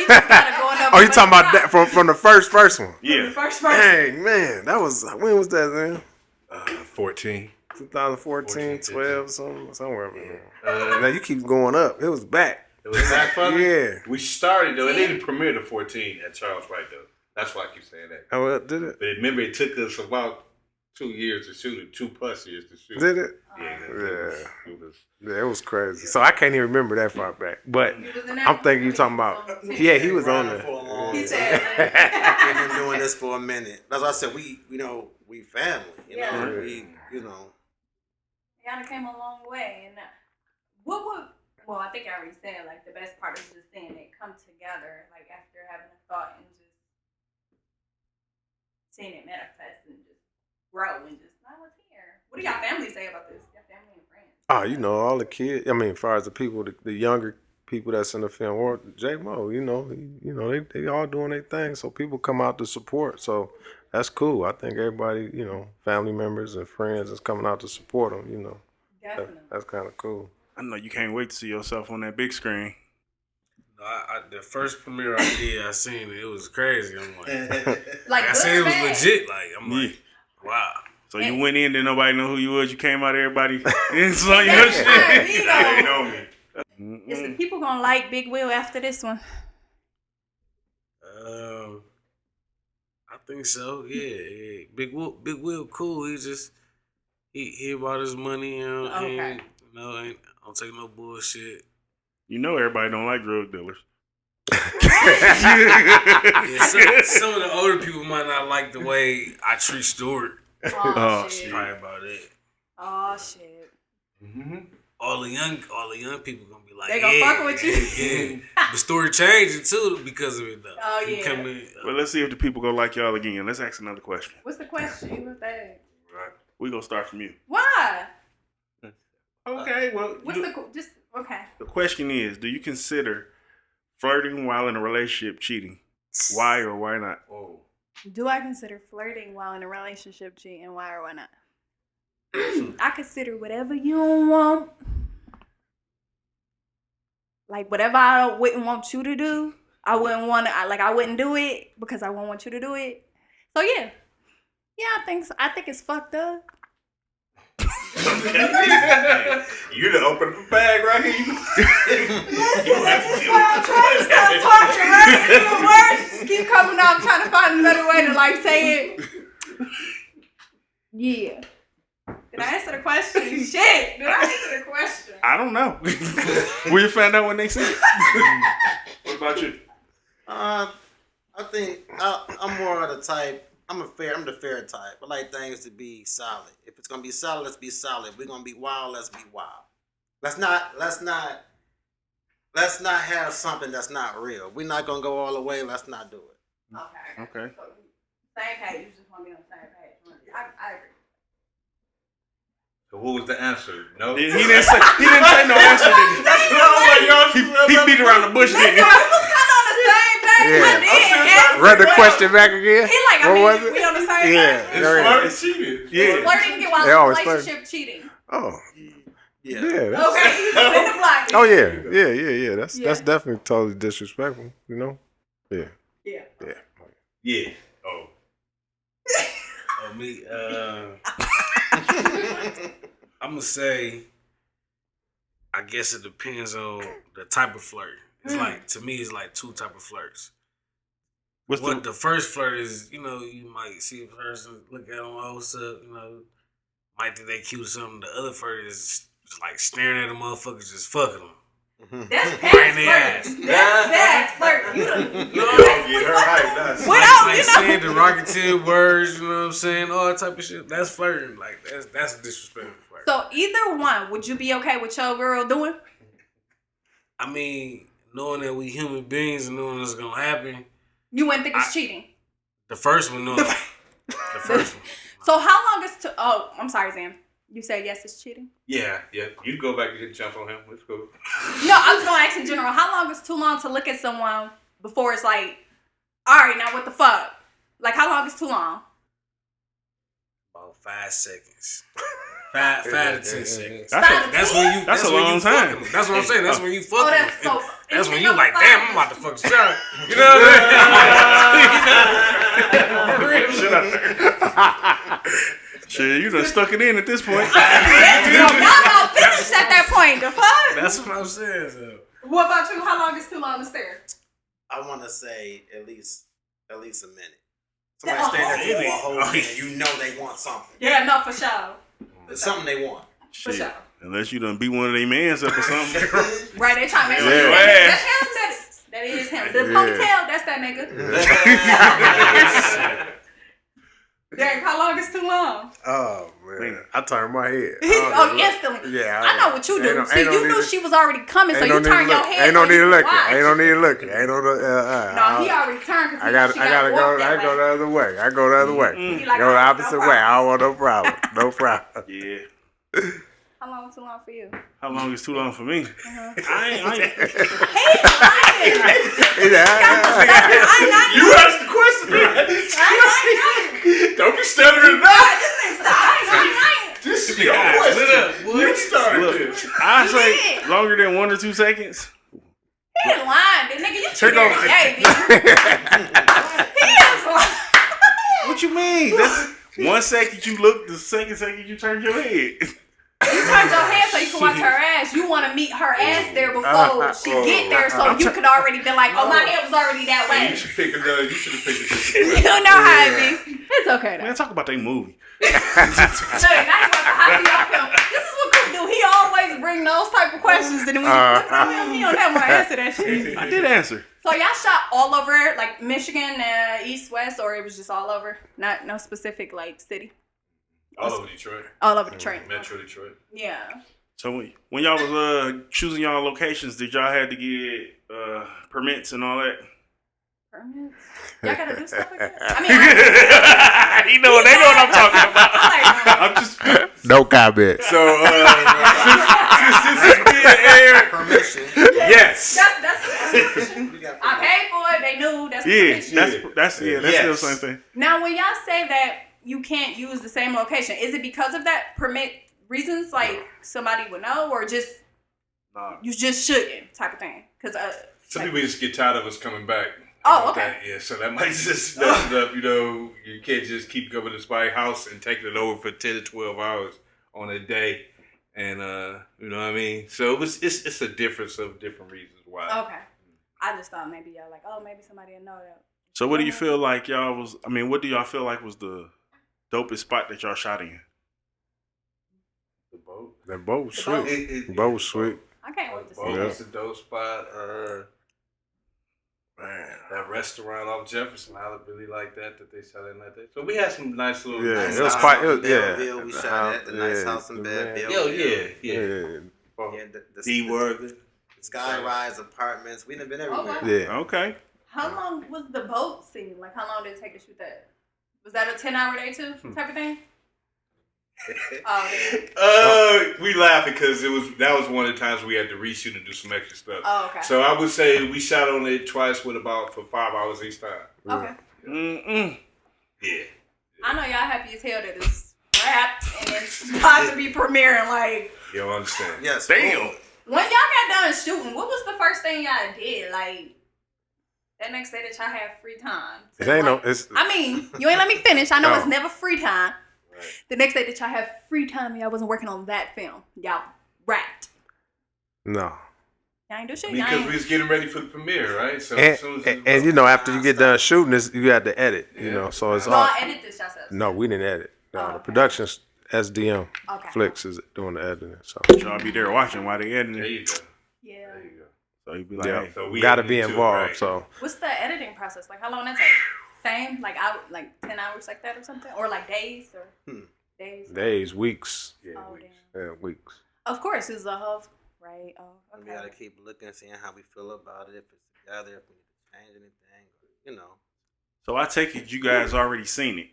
just gotta go Oh, you talking about that from the first one? Yeah. First. Dang, man, when was that, man? 14. 2014, 12, somewhere. Now you keep going up. It was back. It was back for me? Yeah. We started, though. It didn't premiere to 14 at Charles Wright, though. That's why I keep saying that. Oh, well, did it? But remember, it took us about 2 years to shoot it, 2+ years to shoot. Did it? Yeah. It was crazy. So I can't even remember that far back. But I'm thinking you talking about. Yeah, he was on there. He said, We've been doing this for a minute. That's why I said we family. Yeah. We. Y'all came a long way, and what would? Well, I think I already said like the best part is just seeing it come together, like after having a thought and just seeing it manifest and just grow and just now it's here. What do y'all family say about this? Your family and friends? Oh, all the kids. I mean, as far as the people, the younger people that's in the film, or J Mo, they all doing their thing. So people come out to support. So that's cool. I think everybody, family members and friends is coming out to support them. Definitely. That's kind of cool. I know you can't wait to see yourself on that big screen. No, the first premiere I did, I seen it. It was crazy. I'm like, Like I seen it was legit. Like, I'm like, wow. So you went in, did nobody know who you was? You came out, everybody saw your shit. They know me. Is the people gonna like Big Will after this one? I think so. Yeah. Big Will, cool. He just he about his money. Okay. Ain't don't take no bullshit. Everybody don't like drug dealers. Yeah, some of the older people might not like the way I treat Stewart. Oh, shit. Probably about it. Oh shit. Mm-hmm. All the young people gonna be like, They gonna fuck with you. Yeah. The story changing too because of it though. Oh, You yeah. come in, Well, let's see if the people gonna like y'all again. Let's ask another question. What's the question? What's that? We gonna start from you. Why? Okay. Well, What's okay? the question is: do you consider flirting while in a relationship cheating? Why or why not? Oh. Do I consider flirting while in a relationship cheating? Why or why not? I consider whatever you don't want. Like whatever I wouldn't want you to do, I wouldn't want to. I wouldn't do it because I wouldn't want you to do it. So yeah, I think so. I think it's fucked up. You done open up a bag right here. I'm trying to stop talking. Right? The words just keep coming out. I'm trying to find another way to say it. Yeah. Did I answer the question? Shit. Did I answer the question? I don't know. We'll find out when they see it. What about you? I think I'm more of the type. I'm the fair type. I like things to be solid. If it's gonna be solid, let's be solid. If we're gonna be wild, let's be wild. Let's not have something that's not real. We're not gonna go all the way. Let's not do it. Okay. So, same page. You just want to be on the same page. I agree. So what was the answer? No. He didn't say no answer. Did he? He beat around the bush, didn't he? I was kind of on the same page. Yeah. I did. Run the question back again. He like, What was it? we on the same Yeah. page. It's cheating. Yeah. Flirting get while They in a always relationship cheating. Oh. Yeah. Yeah. That's, Okay, you just in the block. oh yeah. That's Yeah. that's definitely totally disrespectful. You know. Yeah. Yeah. Yeah. Yeah. Oh. Oh, me, I'm gonna say, I guess it depends on the type of flirt. It's like, to me, it's like two type of flirts. The first flirt is, you might see a person, look at them, oh, what's up, might think they cute or something. The other flirt is just like staring at the motherfuckers, just fucking them. That's Right in past the flirt. That's flirt. You done Get her right. without, Like saying derogative words, you know what I'm saying? All that type of shit. That's flirting. Like, that's a disrespectful flirt. So either one, would you be okay with your girl doing? I mean, knowing that we human beings and knowing what's gonna happen. You wouldn't think it's cheating. The first one, no. The first one. So how long is to? Oh, I'm sorry, Zan. You said yes, it's cheating. Yeah. You go back and jump on him. Let's go. No, I was gonna ask in general. How long is too long to look at someone before it's like, all right, now what the fuck? Like, how long is too long? About 5 seconds. 5 to 10 seconds. That's when you. That's a long time. That's what I'm saying. That's when you fuck. Oh, that's so. That's when anything you over like, 5 damn, I'm about to fuck shot. You know what I mean? Shit out there. Shit, you done stuck it in at this point. Y'all not finished at that point. The fuck? That's what I'm saying. So. What about you? How long is too long to stare? I want to say at least a minute. Yeah, Somebody stay there for a whole oh, minute. You know they want something. Yeah, no, for sure. It's something they want. For Shit. sure. Unless you done beat one of their mans up or something. Right, they trying to make sure Yeah. that's him. That is him. The ponytail, that's that nigga. Derek, how long is too long? Oh man, I turned my head. Instantly. Yeah, I know what you do. Ain't no- See, ain't no you need knew to- she was already coming, so Ain't you no turn need to your look. head. Ain't no so need you to can look. watch. Ain't no need to look. Ain't no. No, he already turned because I gotta go. I go the other way. I go the other way. He like, Go the no opposite way. I don't want no problem. No problem. Yeah. How long is too long for you? How long is too long for me? I ain't. He lying. You asked the question. Don't be stuttering now. This is your question. You started Look, this. I say longer than 1 or 2 seconds. He ain't lying. This nigga, you cheating on- every day, bitch. He is lying. What you mean? That's 1 second you look, the second you turn your head. You turned your head so you can watch her ass. You want to meet her ass there before she get there, so you could already be like, oh, my head was already that You way. should pick another. You should have picked a You know how it be. It's okay though. Man, talk about that movie. Hey, now you want the hot seat off him. This is what Coop do. He always bring those type of questions, and then when you look at him, he don't never want to answer that shit. I did answer. So y'all shot all over, like Michigan, East, West, or it was just all over? Not no specific like city. All over Detroit. All over Detroit. Metro Detroit. Yeah. So when y'all was choosing y'all locations, did y'all have to get permits and all that? Permits? Y'all gotta do stuff like that. I mean, they know what I'm talking about. I I'm just No comment. So since this is being aired, Permission. yes. that's I paid for it. They knew. That's that's still the same thing. Now, when y'all say that you can't use the same location, is it because of that permit reasons? Like somebody would know, or just you just shouldn't type of thing? Because Some people just get tired of us coming back. Oh, okay. Yeah, so that might just mess it up. You can't just keep going to somebody's house and taking it over for 10 to 12 hours on a day. And, you know what I mean? So it's a difference of different reasons why. Okay. I just thought maybe y'all like, oh, maybe somebody will know that. So what do you feel like y'all was? I mean, what do y'all feel like was the dopest spot that y'all shot in? The boat. That boat was The boat. sweet. Boat was sweet. I can't wait to see Boat it. was a dope spot. Man, that restaurant off Jefferson, I really like that they shot in that day. So we had some nice little. Yeah, Nice it was house quite. in It was, Belleville, we the shot at the nice yeah, house in the Belleville. Yo, yeah. Yeah, the D-Worthy. Skyrise apartments. We done been everywhere. Okay. Yeah. Okay. How long was the boat scene? Like, how long did it take to shoot that? Was that a 10-hour day too, type of thing? Oh, We laugh because that was one of the times we had to reshoot and do some extra stuff. Oh, okay. So I would say we shot on it twice with for 5 hours each time. Okay. Yeah. I know y'all happy as hell that it's wrapped and it's about to be premiering. Like, You don't understand. Yes. Damn. when y'all got done shooting, what was the first thing y'all did? Like, that next day that y'all had free time. It ain't like, no. It's I mean, you ain't let me finish. I know No. it's never free time. Right. The next day that y'all have free time, y'all wasn't working on that film. Y'all wrapped. no. Y'all ain't do shit. Because Y'all we ain't. was getting ready for the premiere, right? So And, as soon as and you know, after you get done shooting this, you got to edit. You Yeah. know, so it's Y'all all. edit this yourselves. No, we didn't edit. No, Oh, the okay. production's SDM Okay. Flicks is doing the editing. So Y'all be there watching while they editing there it. you go. Yeah. There you go. So you be like, yeah, hey, So we got to editing be too, involved. right? So What's the editing process? Like, how long that take? Same? Like, 10 hours like that or something? Or like days? Or days? days, weeks, Yeah, Oh, we- damn. yeah, weeks. Of course, it's a whole. Right. Oh, We okay. gotta keep looking, seeing how we feel about it, if it's together, if we need to change anything, you know. so I take it you guys already seen it.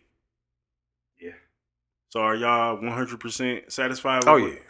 Yeah. So are y'all 100% satisfied with Oh it?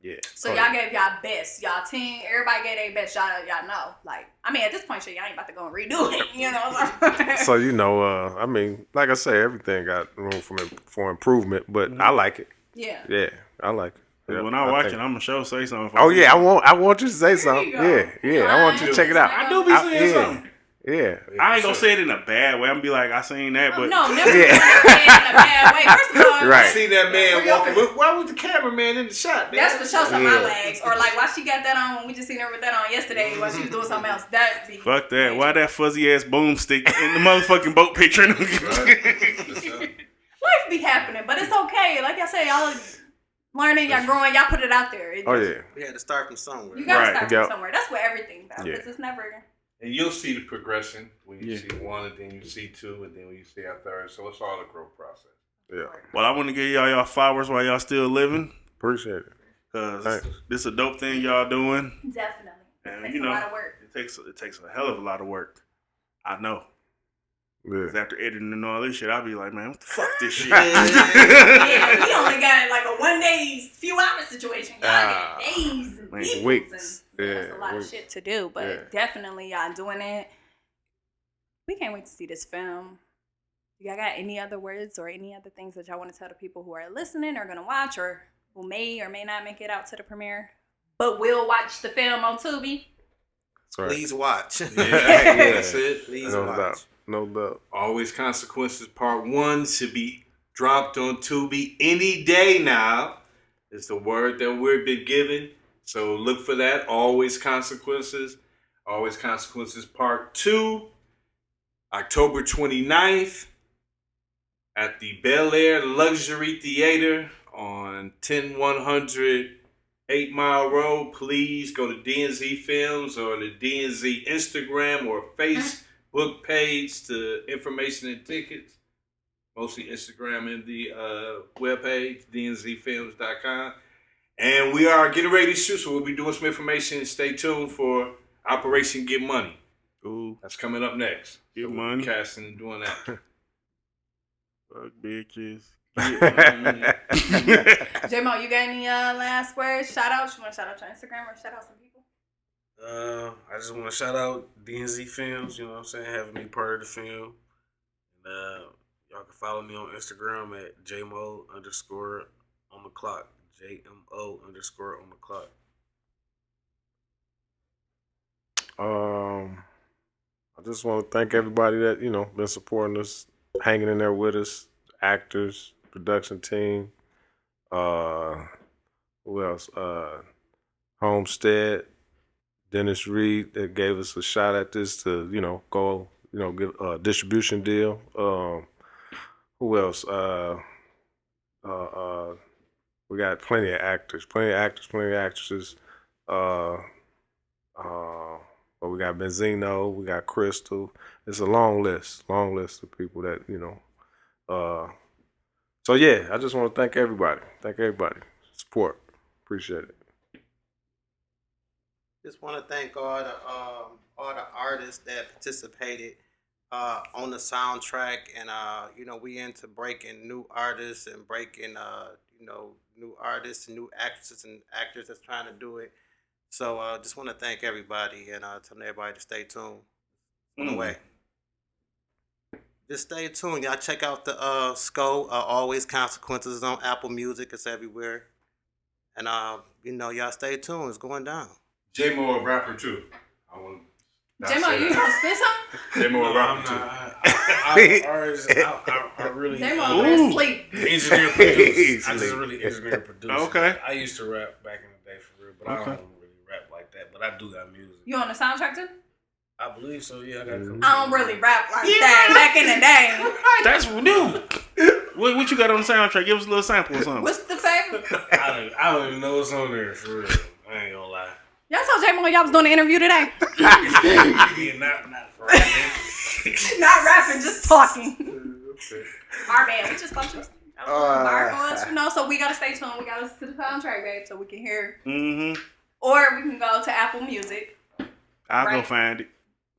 yeah, yeah. So Oh, y'all yeah. gave y'all best, y'all team. Everybody gave their best. Y'all know. Like, I mean, at this point, shit, y'all ain't about to go and redo it. You know. So you know, I mean, like I say, everything got room for improvement, but I like it. Yeah. Yeah, I like it. 'Cause Yeah, when I watch think- it, I'm gonna show say something. Oh yeah, I want you to say something. you go. Yeah, I want you to check it out. I do be saying something. Yeah. I ain't gonna say it in a bad way. I'm gonna be like, I seen that, but No, never Yeah. say it in a bad way. First of all, Right. I see that man Where y'all walking. been? Why was the cameraman in the shot, man? that's to show some of Yeah. my legs. Or like, why she got that on when we just seen her with that on yesterday while she was doing something else. That be fuck that. Why that fuzzy ass boomstick in the motherfucking boat picture? Life be happening, but it's okay. Like I say, y'all learning, y'all growing, y'all put it out there. It Oh just- yeah. We had to start from somewhere. You gotta Right. start Yep. from somewhere. That's what everything about. Yeah. Because it's never. And you'll see the progression when you Yeah. see one, and then you see two, and then when you see our third. So it's all a growth process. Yeah. Well, I want to give y'all flowers while y'all still living, Appreciate it. cause Thanks. this a dope thing y'all doing, Definitely. and Takes you a know lot of work. it takes a hell of a lot of work. I know. Cause Yeah. after editing and all this shit, I'll be like, man, what the fuck this shit? Yeah, we only got like a 1 day, few hour situation. Y'all got days and man, weeks. weeks. And, Yeah, that's a lot weeks. of shit to do, but Yeah. definitely y'all doing it. We can't wait to see this film. Y'all got any other words or any other things that y'all want to tell the people who are listening or gonna watch or who may or may not make it out to the premiere, but will watch the film on Tubi? That's right. Please watch. Yeah, that's it. Please No watch. doubt. No doubt. Always Consequences Part 1 should be dropped on Tubi any day now. It's the word that we've been given. So look for that. Always Consequences. Always Consequences Part 2. October 29th at the Bel Air Luxury Theater on 10100 8 Mile Road. Please go to DNZ Films or the DNZ Instagram or Facebook page to information and tickets. Mostly Instagram and the webpage, dnzfilms.com. And we are getting ready to shoot, so we'll be doing some information. Stay tuned for Operation Get Money. Ooh, That's coming up next. Get So we'll money. be casting and doing that. fuck bitches. J-Mo, you got any last words? Shout outs? You want to shout out your Instagram or shout out some people? I just want to shout out DNZ Films, you know what I'm saying, having me part of the film. And y'all can follow me on Instagram at JMO_on the clock. JMO_on the clock. I just want to thank everybody that, you know, been supporting us, hanging in there with us, actors, production team, who else? Homestead, Dennis Reed that gave us a shot at this to, you know, go, you know, get a distribution deal. Who else? We got plenty of actors, plenty of actresses. But we got Benzino, we got Crystal. It's a long list of people that, you know. So yeah, I just want to thank everybody. Support. Appreciate it. Just want to thank all the artists that participated on the soundtrack, and you know, we into breaking new artists and breaking you know, new artists and new actresses and actors that's trying to do it. So just want to thank everybody and telling everybody to stay tuned on the way. just stay tuned. Y'all check out the Skull. Always Consequences on Apple Music. It's everywhere. And y'all stay tuned. It's going down. J-Mo a rapper too. J-Mo, you gonna spit something? J-Mo a rapper too. I really J-Mo sleep. engineer produce. I just really engineer produce. Okay. I used to rap back in the day for real, but I don't really rap like that. But I do got music. You on the soundtrack too? I believe so. Yeah, I got. I don't really rap like that. Back in the day. That's new. What you got on the soundtrack? Give us a little sample or something. What's the favorite? I don't even know what's on there for real. I ain't gonna lie. Y'all saw J-Mo y'all was doing an interview today. Yeah, not for rapping. Not rapping, just talking. Our bad. We just thought you was bar us, so we gotta stay tuned. We gotta listen to the soundtrack, babe, so we can hear. Mm-hmm. Or we can go to Apple Music. I'll go find it.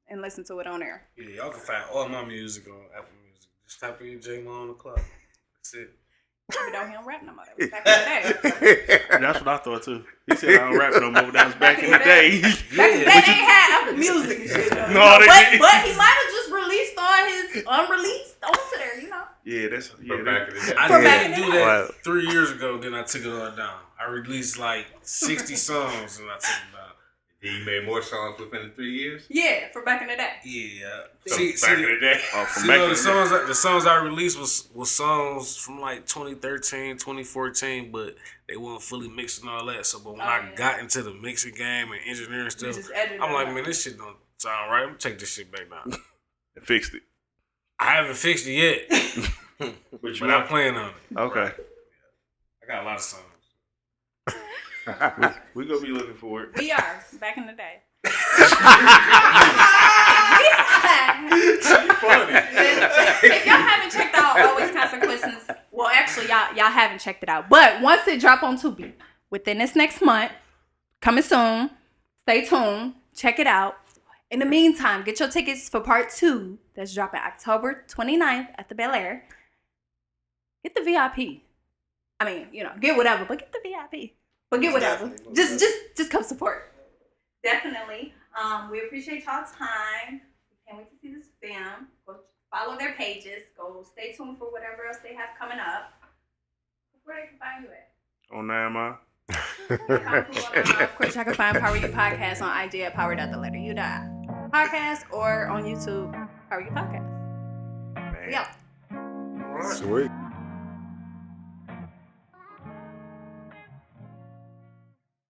And listen to it on there. Yeah, y'all can find all my music on Apple Music. Just type in J-Mo on the clock. That's it. We don't hear him rap no more. That was back in the day. That's what I thought too. He said I don't rap no more. That was back in the day. Back in the day, they ain't had Apple Music and shit. No, they didn't. But he might have just released all his unreleased onto there, Yeah, that's back in the day. I didn't do that 3 years ago. Then I took it all down. I released like 60 songs and I took it down. You made more songs within the 3 years? Yeah, for back in the day. Yeah. So back in the day. The songs I released was songs from like 2013, 2014, but they weren't fully mixed and all that. So, but when I got into the mixing game and engineering stuff, I'm like, man, this shit don't sound right. I'm gonna take this shit back now. And fixed it. I haven't fixed it yet, but I'm playing on it. Okay. I got a lot of songs. We're gonna be looking for it. We are back in the day. If y'all haven't checked out Always Consequences, well, actually, y'all haven't checked it out. But once it drop on Tubi within this next month, coming soon. Stay tuned. Check it out. In the meantime, get your tickets for part 2 that's dropping October 29th at the Bel Air. Get the VIP. I mean, get whatever, but get the VIP. But get whatever. Just come support. Definitely. We appreciate y'all's time. We can't wait to see this film. Go follow their pages. Go stay tuned for whatever else they have coming up. Where they can find you at? On 9 Mile. Of course, y'all can find Power You Podcast on IG at power.the-u.podcast or on YouTube, Power You Podcast. Man. Yeah. Sweet.